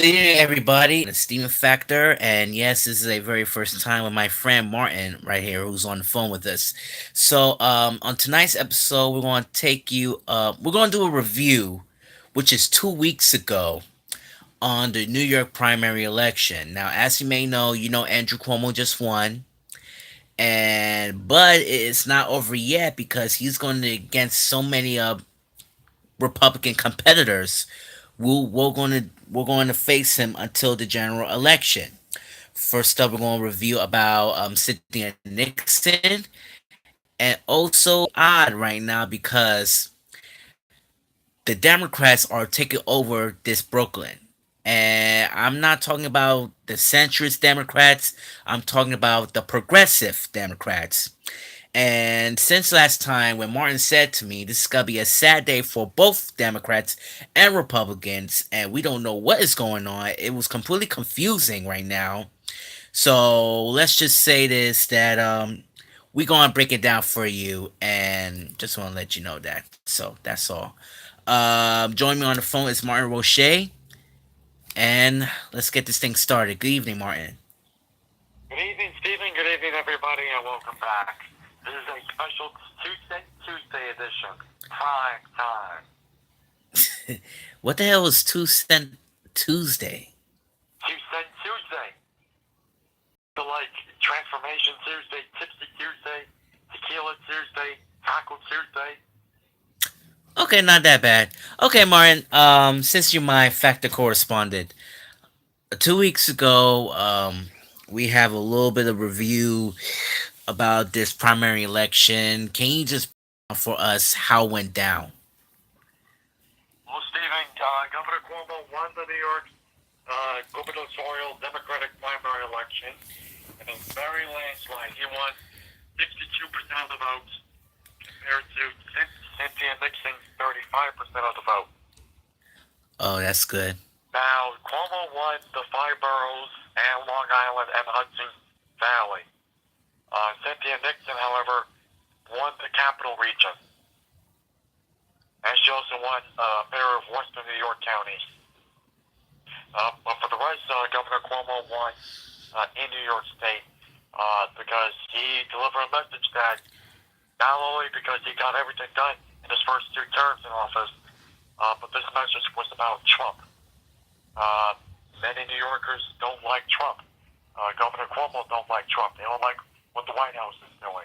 Good evening, everybody. The Steven Factor, and yes, this is a very first time with my friend Martin right here, who's on the phone with us. On tonight's episode, we're going to take you. We're going to do a review, which is 2 weeks ago on the New York primary election. Now, as you may know, Andrew Cuomo just won, and but it's not over yet because he's going to against so many Republican competitors. We're going to face him until the general election. First up, we're going to review about Cynthia Nixon, and also odd right now because the Democrats are taking over this Brooklyn. And I'm not talking about the centrist Democrats, I'm talking about the progressive Democrats. And since last time when Martin said to me, this is going to be a sad day for both Democrats and Republicans, and we don't know what is going on, it was completely confusing right now. So let's just say this that we're going to break it down for you and just want to let you know that. So that's all. Joining me on the phone is Martin Roche, and let's get this thing started. Good evening, Martin. Good evening, Stephen. Good evening, everybody, and welcome back. This is a special Tuesday edition. Prime time. What the hell is 2 Cent Tuesday? Tuesday. So, like, Transformation Tuesday, Tipsy Tuesday, Tequila Tuesday, Taco Tuesday. Okay, not that bad. Okay, Martin. Since you're my factor correspondent, 2 weeks ago, we have a little bit of review about this primary election. Can you just for us how it went down? Well, Stephen, Governor Cuomo won the New York gubernatorial Democratic primary election in a very landslide. He won 62% of the votes compared to Cynthia Nixon's 35% of the vote. Oh, that's good. Now, Cuomo won the five boroughs and Long Island and Hudson Valley. Cynthia Nixon, however, won the capital region. And she also won a pair of western New York counties. But for the rest, Governor Cuomo won in New York State because he delivered a message that not only because he got everything done in his first two terms in office, but this message was about Trump. Many New Yorkers don't like Trump. Governor Cuomo don't like Trump. They don't like what the White House is doing.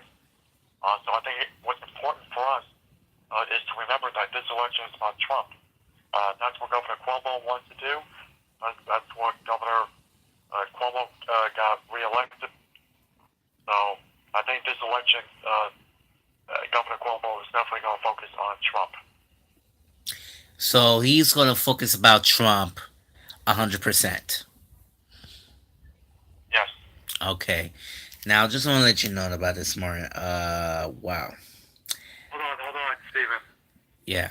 So I think what's important for us is to remember that this election is about Trump. That's what Governor Cuomo wants to do. That's what Governor Cuomo got reelected. So I think this election, Governor Cuomo is definitely going to focus on Trump. So he's going to focus about Trump 100%. Yes. Okay. Now, just want to let you know about this, Martin. Wow. Hold on, Stephen. Yeah.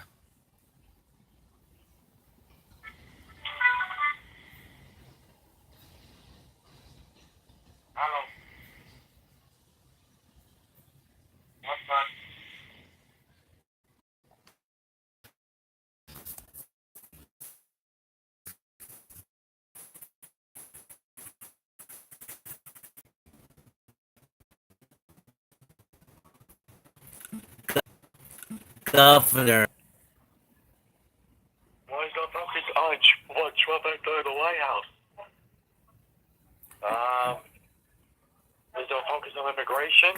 Hello. What's that? Governor. Why is not focus on what Trump had done in the White House? Um, is there a focus on immigration?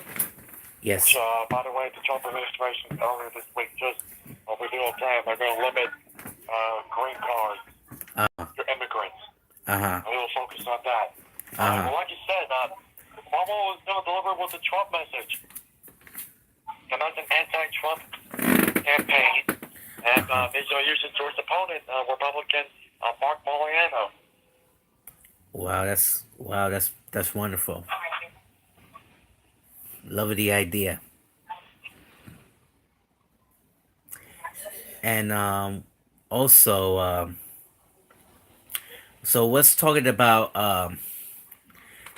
Yes. Which, by the way, the Trump administration earlier this week just revealed that they're going to limit green cards Uh to immigrants. huh. And we'll focus on that. Uh Well, like you said, Cuomo is going to deliver with the Trump message. And that's an anti-Trump campaign. And he's going to use it to his opponent, Republican Mark Poliano. Wow. That's wonderful. Love the idea. And also, so let's talking about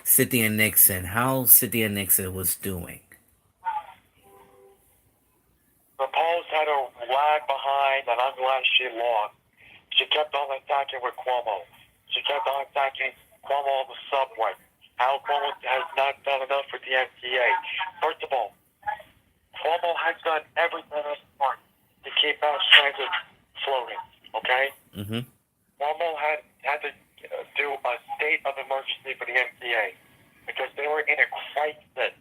Cynthia Nixon. How Cynthia Nixon was doing. The polls had her lag behind, and I'm glad she lost. She kept on attacking with Cuomo. She kept on attacking Cuomo on the subway. How Cuomo has not done enough for the MTA. First of all, Cuomo has done everything in his part to keep mass transit floating. Okay, Mm-hmm. Cuomo had to do a state of emergency for the MTA because they were in a crisis.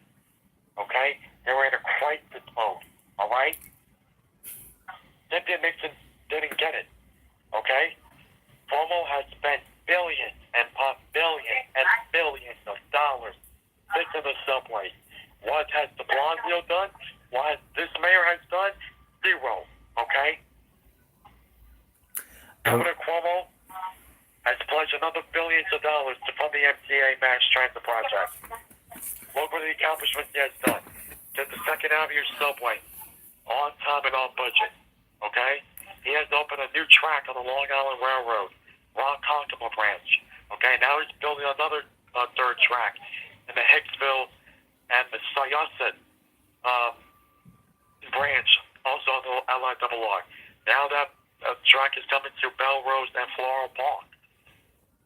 Okay, they were in a crisis mode. All right, Cynthia Nixon didn't get it. Okay, Cuomo has spent billions and billions of dollars fixing the subway. What has de Blasio done? What this mayor has done? Zero. Okay? I, Governor Cuomo has pledged another billions of dollars to fund the MTA mass transit project. Look what the accomplishments he has done. Did the Second Avenue subway on time and on budget. Okay? He has opened a new track on the Long Island Railroad, Ronkonkoma branch. Okay? Now he's building another third track in the Hicksville and the Syosset branch, also on the LIRR. Now that track is coming to Belrose and Floral Park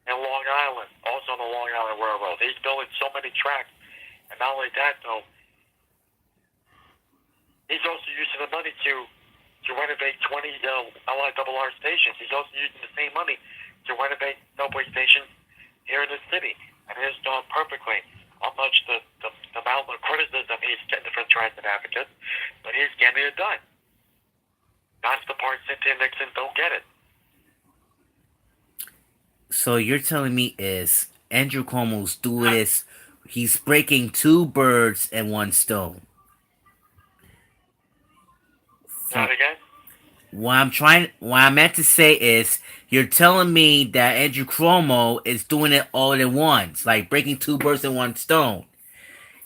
and Long Island, also on the Long Island Railroad. He's building so many tracks. And not only that, though, he's also using the money to renovate 20 LIRR stations. He's also using the same money to renovate subway stations here in the city. And it is done perfectly. How much the amount of criticism he's getting from transit advocates, but he's getting it done. That's the part Cynthia Nixon don't get it. so you're telling me is Andrew Cuomo's doing this? He's breaking two birds and one stone. Not From again? what I meant to say is, you're telling me that Andrew Cuomo is doing it all at once, like breaking two birds in one stone.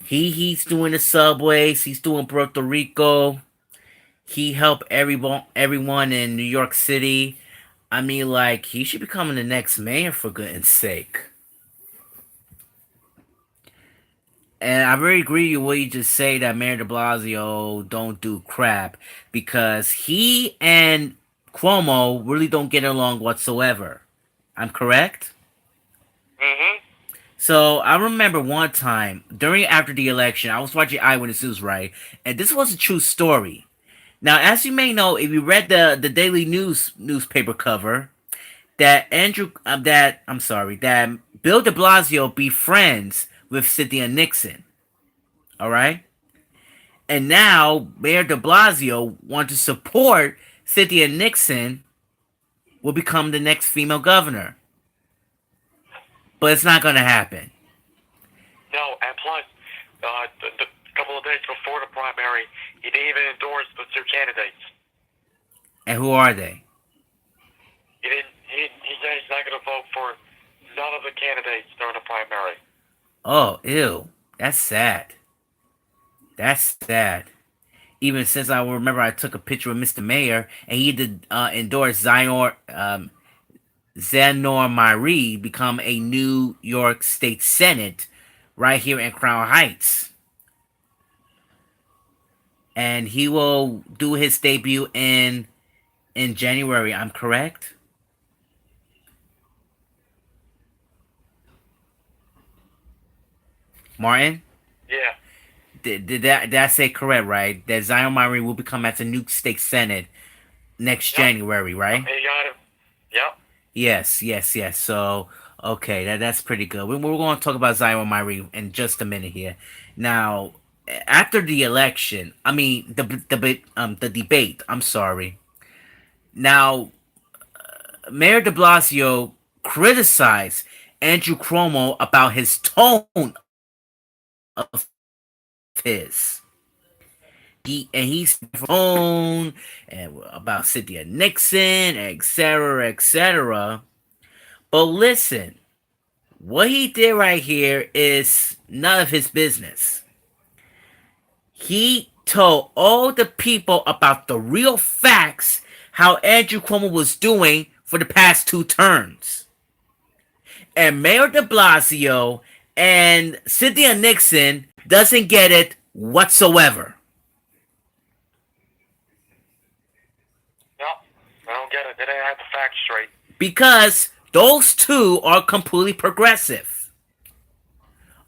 He's doing the subways. He's doing Puerto Rico. He helped everyone in New York City. I mean, like he should be becoming the next mayor for goodness sake. And I very agree with what you just say that Mayor De Blasio don't do crap because he and Cuomo really don't get along whatsoever. I'm correct. Mm-hmm. So I remember one time during after the election, I was watching Eyewitness News, right, and this was a true story. Now, as you may know, if you read the Daily News newspaper cover, that that Bill De Blasio be friends with Cynthia Nixon. All right, and now Mayor De Blasio want to support Cynthia Nixon will become the next female governor, but it's not going to happen. No, and plus, the couple of days before the primary, he didn't even endorse the two candidates. And who are they? He didn't. He said he's not going to vote for none of the candidates during the primary. Oh, ew, that's sad. That's sad. Even since I remember I took a picture with Mr. Mayor and he did endorse Zenor Marie become a New York State Senate right here in Crown Heights. And he will do his debut in January, I'm correct? Martin? Yeah. Did I say correct, right? That Zion Marie will become as a new state senate next Yep. January, right? He got him. Yep. Yes. So, okay, that's pretty good. We're going to talk about Zion Marie in just a minute here. Now, after the election, I mean the debate. I'm sorry. Now, Mayor De Blasio criticized Andrew Cuomo about his tone of his. He's phone and about Cynthia Nixon, etc. But listen, what he did right here is none of his business. He told all the people about the real facts how Andrew Cuomo was doing for the past two terms. And Mayor de Blasio and Cynthia Nixon doesn't get it whatsoever. Yep. I don't get it. They didn't have the facts straight. Because Those two are completely progressive.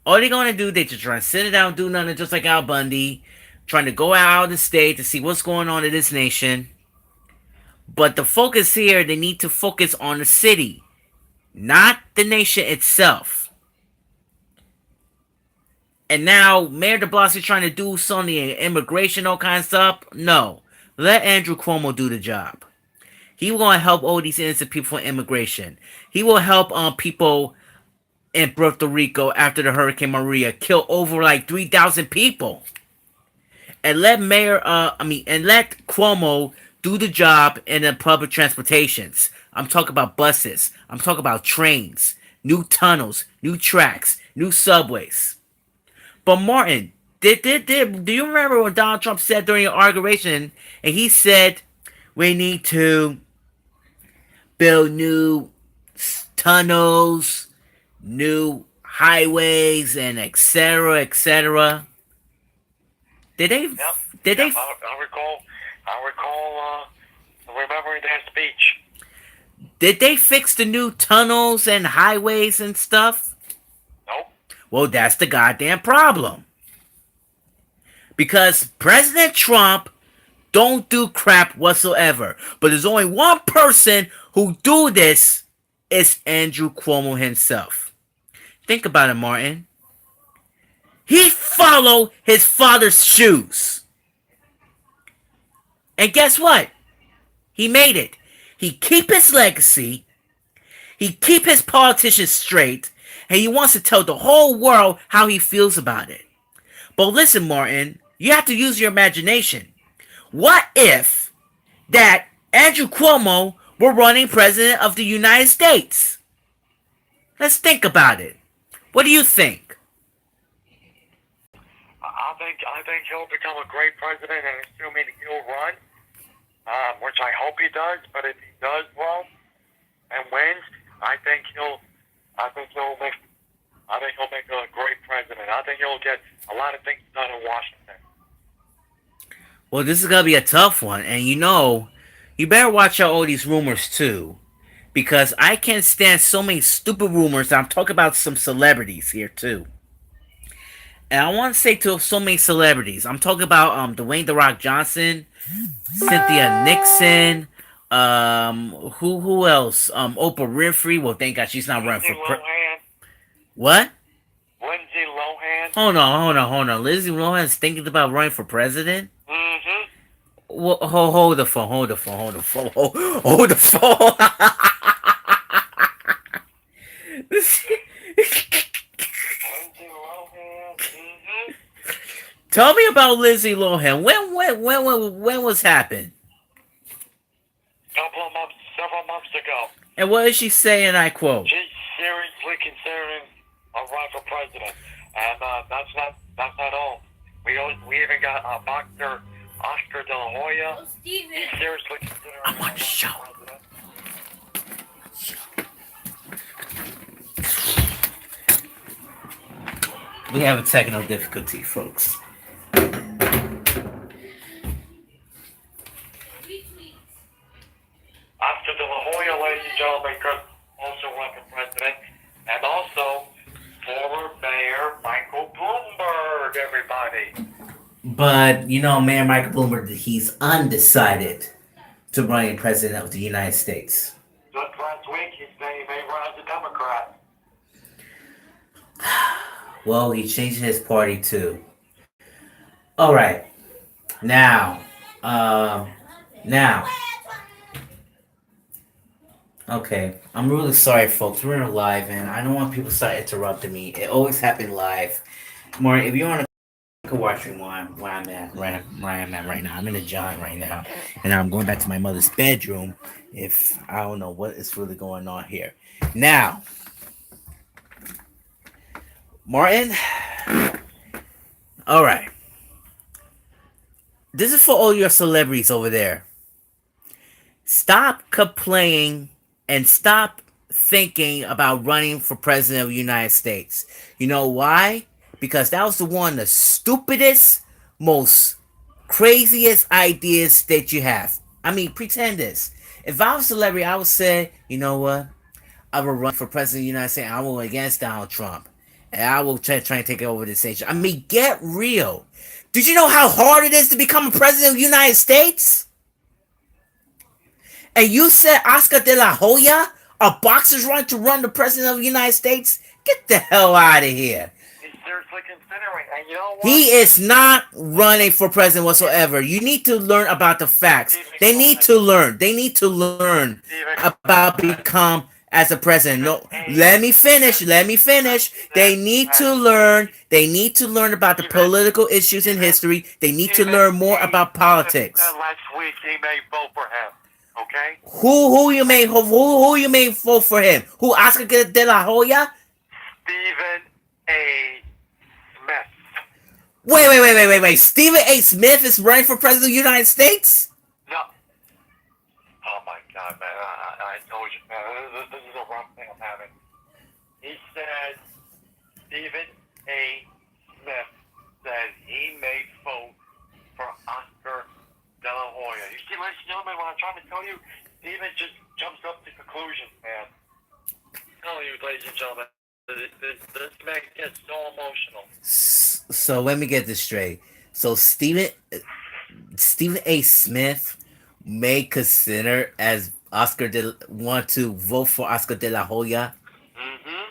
All they're gonna do, they just trying to sit it down, do nothing, just like Al Bundy, trying to go out of the state to see what's going on in this nation. But the focus here, they need to focus on the city, not the nation itself. And now Mayor de Blasio trying to do something, immigration, all kinds of stuff. No, let Andrew Cuomo do the job. He will help all these innocent people from immigration. He will help people in Puerto Rico after the Hurricane Maria kill over like 3,000 people. And let and let Cuomo do the job in the public transportations. I'm talking about buses. I'm talking about trains, new tunnels, new tracks, new subways. But Martin, do you remember what Donald Trump said during the inauguration? And he said we need to build new tunnels, new highways, and etc. etc. Did they? Yep. Did Yep. they? I recall. I recall remembering that speech. Did they fix the new tunnels and highways and stuff? Nope. Well, that's the goddamn problem. Because President Trump don't do crap whatsoever. But there's only one person who do this. It's Andrew Cuomo himself. Think about it, Martin. He followed his father's shoes. And guess what? He made it. He keep his legacy. He keep his politicians straight. And he wants to tell the whole world how he feels about it. But listen, Martin, you have to use your imagination. What if that Andrew Cuomo were running president of the United States? Let's think about it. What do you think? I think he'll become a great president, and assuming he'll run, which I hope he does. But if he does run and wins, I think he'll make a great president. I think he'll get a lot of things done in Washington. Well, this is gonna be a tough one, and you better watch out all these rumors too, because I can't stand so many stupid rumors. I'm talking about some celebrities here too, and I want to say to so many celebrities. I'm talking about Dwayne the Rock Johnson, Cynthia Nixon, who else? Oprah Winfrey. Well, thank God she's not running Lindsay for Lohan. what? Lindsay Lohan. Hold on. Lindsay Lohan's thinking about running for president. Mm-hmm. Hold the phone. Hold the phone. Lindsay Lohan. Mm-hmm. Tell me about Lindsay Lohan. When was happened? Several months ago. And what is she saying? I quote. She's seriously considering a run for president, and that's not all. We even got boxer Oscar De La Hoya. He's seriously considering I want to show. president. We have a technical difficulty, folks. Oscar De La Hoya, ladies and gentlemen, could also run for president, and also former Mayor Michael Bloomberg, everybody. But Mayor Michael Bloomberg, he's undecided to run president of the United States. Just last week, he said he may run as a Democrat. Well, he changed his party too. All right, now, now. Okay, I'm really sorry, folks. We're in a live, and I don't want people to start interrupting me. It always happens live. More, if you want to watch me where I'm at, where I'm at right now, I'm in a giant right now, and I'm going back to my mother's bedroom. If I don't know what is really going on here, now, Martin. All right, this is for all your celebrities over there. Stop complaining and stop thinking about running for president of the United States. You know why? Because that was the one of the stupidest, most craziest ideas that you have. I mean, pretend this. If I was a celebrity, I would say, you know what? I will run for president of the United States. I will against Donald Trump, and I will try and take over this nation. I mean, get real. Did you know how hard it is to become a president of the United States? And you said Oscar de la Hoya, a boxer's run to run the president of the United States? Get the hell out of here. He's seriously considering. And you know what? He is not running for president whatsoever. You need to learn about the facts. They need to learn. They need to learn about become as a president. No, let me finish. Let me finish. They need to learn. They need to learn about the political issues in history. They need to learn more about politics. Last week he may vote for him. Okay? Who you may vote for him? Who, Oscar de la Hoya? Stephen A. Smith. Wait. Stephen A. Smith is running for president of the United States? No. Oh my God, man! I told you, man. This is a rough thing I'm having. He said Stephen A. Smith said he may vote for Oscar de la Hoya. You see, ladies and gentlemen, what I'm trying to tell you, Stephen just jumps up to conclusions, man. I'm telling you, ladies and gentlemen, this man gets so emotional. So let me get this straight. So Stephen A. Smith may consider as want to vote for Oscar de la Hoya. Mm-hmm.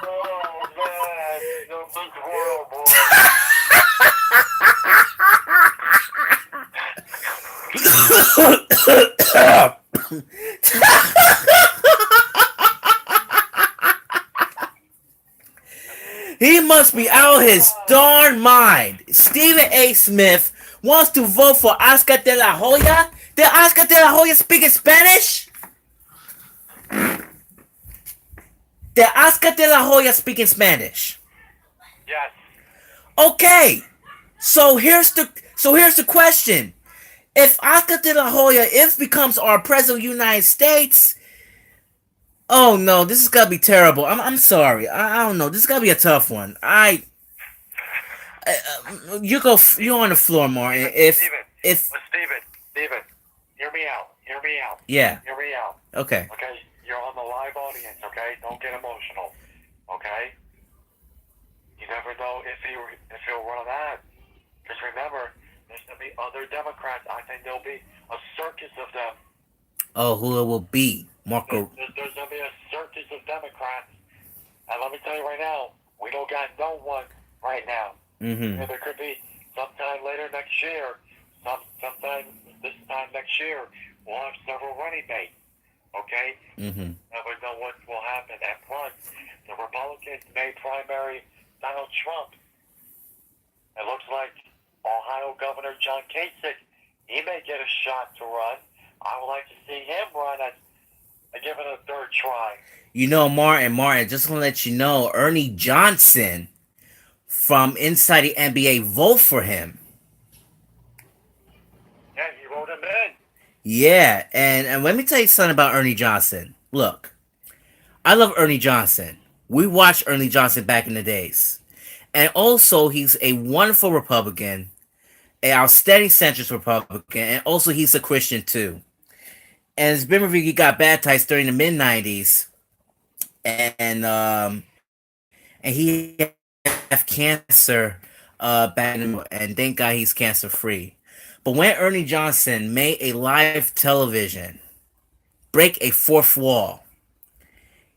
Oh man, no big world, boy. He must be out his darn mind. Stephen A. Smith wants to vote for Oscar de la Hoya. Did Oscar de la Hoya speak in Spanish? Did Oscar de la Hoya speak in Spanish? Yes. Okay. So here's the question. If Oscar de la Hoya if becomes our president of the United States, oh no, this is gonna be terrible. I'm sorry. I don't know. This is gonna be a tough one. You go. You're on the floor, Martin. If Steven, hear me out. Hear me out. Yeah. Hear me out. Okay. Okay, you're on the live audience. Okay, don't get emotional. Okay. You never know if he'll run that. Because remember, there's gonna be other Democrats. I think there'll be a circus of them. Oh, who it will be? Marco. There's gonna be a circus of Democrats. And let me tell you right now, we don't got no one right now. Mm-hmm. And there could be sometime later next year, sometime this time next year, we'll have several running mates. Okay? Mm-hmm. Never know what will happen. And plus, the Republicans may primary Donald Trump. It looks like Ohio Governor John Kasich, he may get a shot to run. I would like to see him run and give it a third try. You know, Martin, just want to let you know, Ernie Johnson from Inside the NBA vote for him. Yeah, he wrote him in. Yeah, and let me tell you something about Ernie Johnson. Look, I love Ernie Johnson. We watched Ernie Johnson back in the days. And also, he's a wonderful Republican, an outstanding centrist Republican, and also he's a Christian too. And it's been revealed he got baptized during the mid '90s, and he have cancer back in the, and thank God he's cancer free. But when Ernie Johnson made a live television break a fourth wall,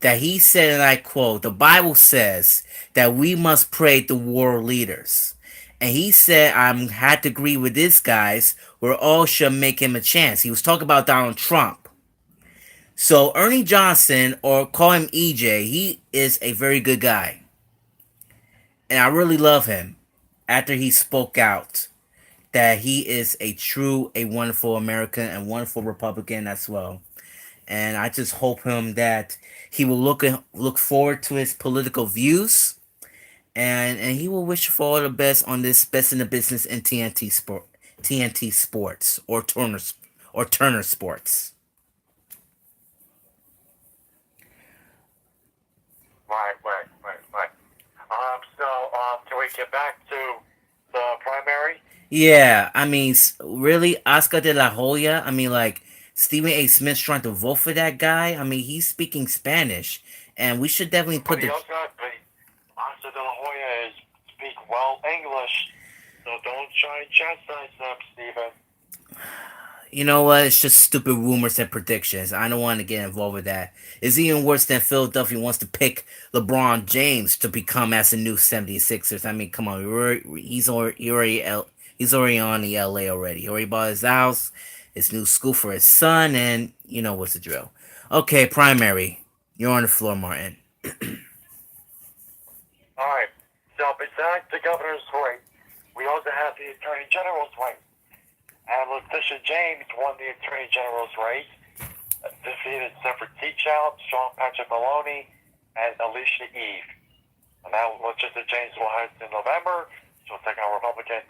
that he said, and I quote, the Bible says that we must pray to world leaders. And he said, I had to agree with this, guys, where all should make him a chance. He was talking about Donald Trump. So Ernie Johnson, or call him EJ, he is a very good guy. And I really love him after he spoke out that he is a wonderful American and wonderful Republican as well. And I just hope him that he will look forward to his political views, and he will wish for all the best on this best in the business in TNT Sports or Turner Sports. Right. get back to the primary. Yeah, I mean, really, Oscar de la Hoya. I mean, like Stephen A. Smith's trying to vote for that guy. I mean, he's speaking Spanish, and we should definitely But put he the. also got but Oscar de la Hoya is speak well English, so don't try and chastise them, Stephen. You know what? It's just stupid rumors and predictions. I don't want to get involved with that. It's even worse than Philadelphia wants to pick LeBron James to become as the new 76ers. I mean, come on, he's already on the LA already. He already bought his house, his new school for his son, and you know what's the drill. Okay, primary. You're on the floor, Martin. All right. So besides the governor's race, we also have the attorney general's race. And Letitia James won the attorney general's race, defeated Zephyr Teachout, Sean Patrick Maloney, and Alicia Eve. And now Letitia James will head in November. She'll take on Republican.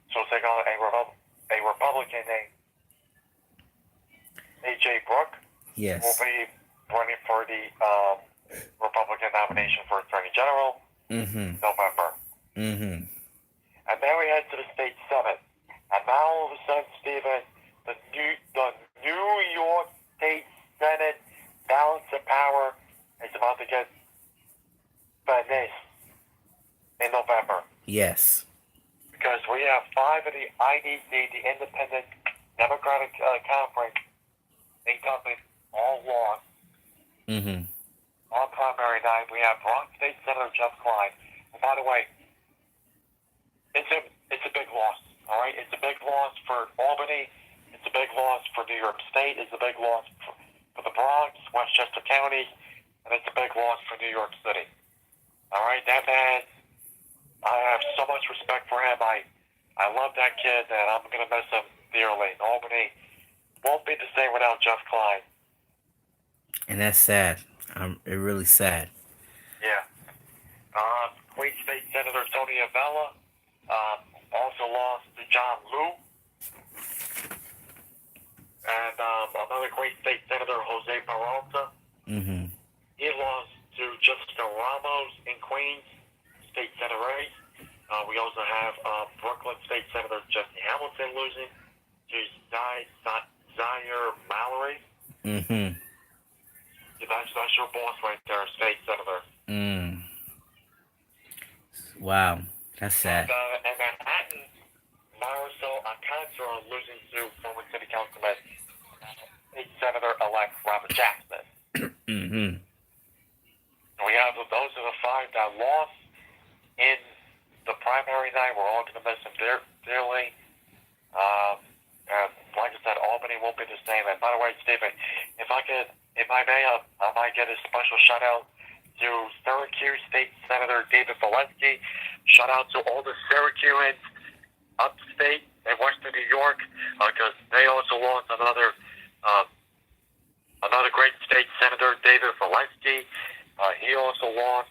She'll take on a Republican named A.J. Brooke. Will Yes. be running for the Republican nomination for attorney general Mm-hmm. November. Mm-hmm. And then we head to the state senate. And now all of a sudden, Stephen, the New York State Senate balance of power is about to get finished in November. Yes. Because we have 5 of the IDC, the Independent Democratic Conference, incumbents, all lost. Mm-hmm. On primary night, we have Bronx State Senator Jeff Klein. And by the way, it's a big loss. All right, it's a big loss for Albany. It's a big loss for New York State. It's a big loss for the Bronx, Westchester County, and it's a big loss for New York City. All right, that man, I have so much respect for him. I love that kid, and I'm gonna miss him dearly. Albany won't be the same without Jeff Klein. And that's sad. It's really sad. Yeah. Queen State Senator Tony Avella also lost to John Liu. And another Queen State Senator, Jose Peralta. Mm-hmm. He lost to Jessica Ramos in Queens State Senate race. We also have Brooklyn State Senator Jesse Hamilton losing to Zaire Mallory. Mm-hmm. That's your boss right there, State Senator. Mm. Wow. That's sad. And in Manhattan, Marisol Alcantara losing to former City Councilman State Senator-elect Robert Jackson. Mm-hmm. We have those are the 5 that lost in the primary night. We're all going to miss them dearly. And like I said, Albany won't be the same. And by the way, Stephen, if I may, I might get a special shout out to Syracuse State Senator David Valensky. Shout out to all the Syracuseans upstate in Western New York, because they also lost another great state senator, David Valensky. He also lost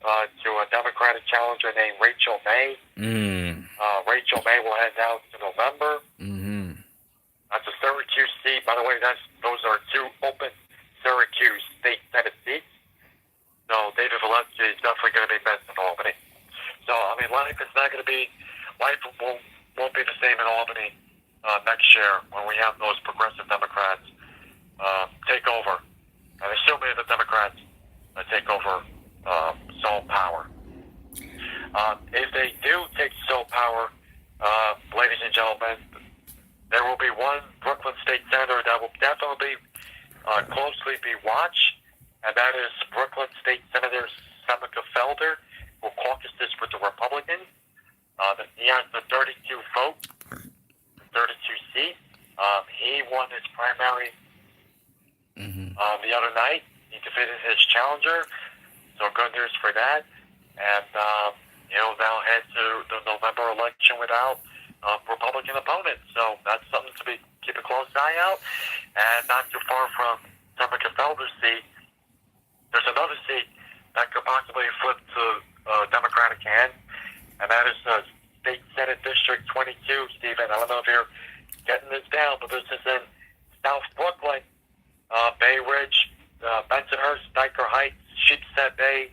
to a Democratic challenger named Rachel May. Mm. Rachel May will head out to November. Mm-hmm. That's a Syracuse seat. By the way, those are 2 open Syracuse State Senate seats. So David Valensky is definitely going to be missed in Albany. So, I mean, life won't be the same in Albany next year when we have those progressive Democrats take over. And assuming the Democrats take over sole power. If they do take sole power, ladies and gentlemen, there will be one Brooklyn State Senator that will definitely closely be watched, and that is Brooklyn State Senator Seneca Felder, who caucuses with the Republicans. He has the 32 vote, 32 seat. He won his primary the other night. He defeated his challenger, so good news for that. And he'll now head to the November election without Republican opponents. So that's something to keep a close eye out. And not too far from Seneca Felder's seat, there's another seat that could possibly flip to Democratic hands, and that is State Senate District 22, Stephen. I don't know if you're getting this down, but this is in South Brooklyn, Bay Ridge, Bensonhurst, Dyker Heights, Sheepshead Bay,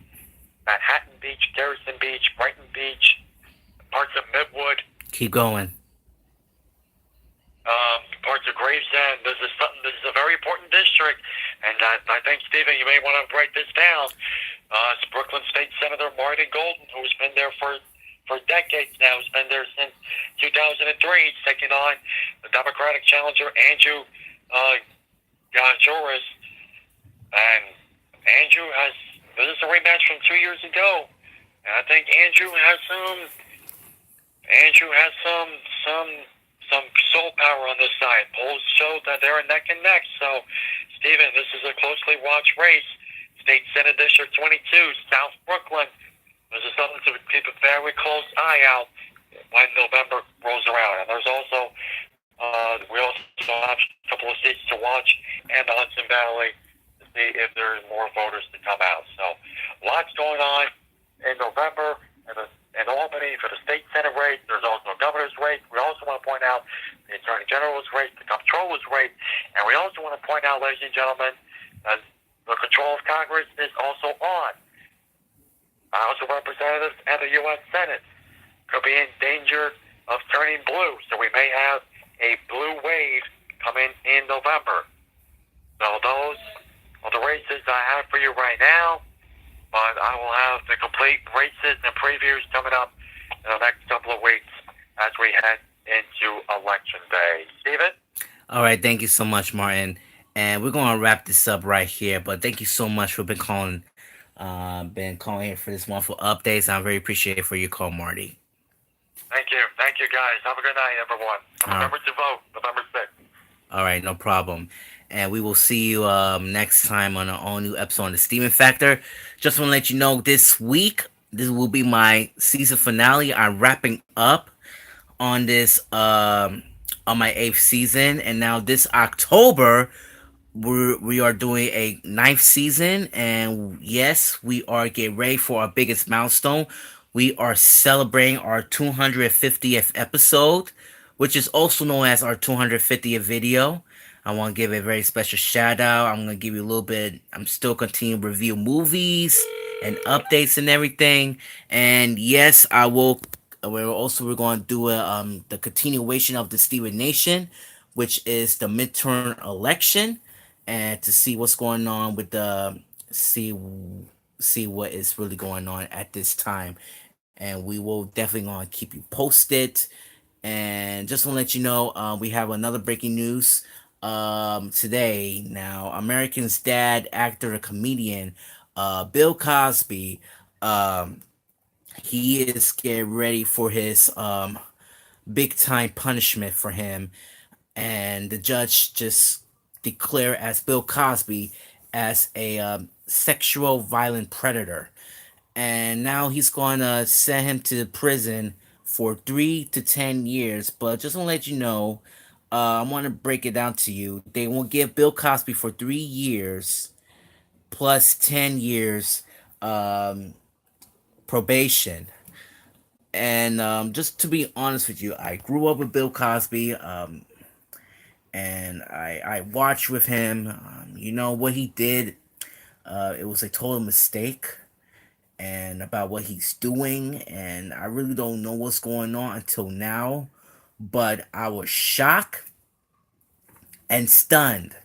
Manhattan Beach, Garrison Beach, Brighton Beach, parts of Midwood, Keep going. parts of Gravesend. This is something. This is a very important district, and I think Stephen, you may want to write this down. It's Brooklyn State Senator Marty Golden, who's been there for decades now. He's been there since 2003. He's taking on the Democratic challenger Andrew Joris, and Andrew has. This is a rematch from 2 years ago, and I think Andrew has some soul power on this side. Polls show that they're neck and neck. So, Stephen, this is a closely watched race. State Senate District 22, South Brooklyn. This is something to keep a very close eye out when November rolls around. And there's also, we also have a couple of states to watch and the Hudson Valley to see if there's more voters to come out. So, lots going on in November. In Albany for the state senate race. There's also a governor's race. We also want to point out the attorney general's race, the comptroller's race, and we also want to point out, ladies and gentlemen, that the control of Congress is also on. House of Representatives and the U.S. Senate could be in danger of turning blue, so we may have a blue wave coming in November. So those are the races I have for you right now. But I will have the complete races and previews coming up in the next couple of weeks as we head into Election Day. Steven? All right, thank you so much, Martin. And we're gonna wrap this up right here. But thank you so much for been calling here for this wonderful updates. I'm very appreciative for your call, Marty. Thank you. Thank you, guys. Have a good night, everyone. And All right, remember to vote November 6th. all right, no problem. And we will see you next time on an all new episode on the Steven Factor. Just want to let you know this week, this will be my season finale. I'm wrapping up on this on my eighth season, and now this October we are doing a ninth season, and yes, we are getting ready for our biggest milestone. We are celebrating our 250th episode, which is also known as our 250th video. I want to give a very special shout out. I'm gonna give you a little bit. I'm still continuing to review movies and updates and everything. And yes, I will. We're going to do the continuation of the Stevenation, which is the midterm election, and to see what's going on with the see see what is really going on at this time. And we will definitely going to keep you posted. And just want to let you know, we have another breaking news today. Now, American's dad, actor, and comedian, Bill Cosby, um, he is getting ready for his big time punishment for him, and the judge just declared as Bill Cosby as a sexual violent predator, and now he's going to send him to prison for 3 to 10 years. But just want to let you know, I want to break it down to you. They will give Bill Cosby for 3 years plus 10 years probation. And just to be honest with you, I grew up with Bill Cosby, and I watched with him. You know what he did? It was a total mistake, and about what he's doing, and I really don't know what's going on until now. But I was shocked and stunned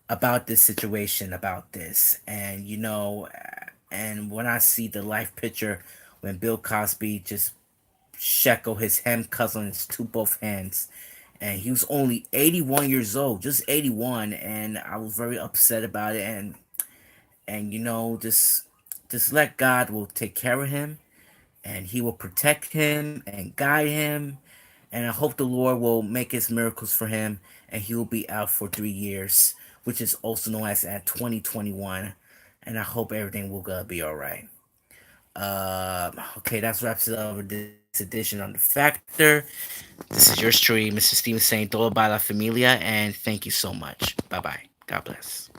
about this situation, about this, and and when I see the life picture when Bill Cosby just shekel his handcuffs on his two both hands, and he was only 81 years old, just 81, and I was very upset about it, and just let God will take care of him, and he will protect him and guide him, and I hope the Lord will make his miracles for him, and he will be out for 3 years, which is also known as at 2021, and I hope everything will be all right. Okay, that's wraps it up with this edition on the Factor. This is yours truly, Mr. Steven, saying todo para la familia, and thank you so much. Bye bye. God bless.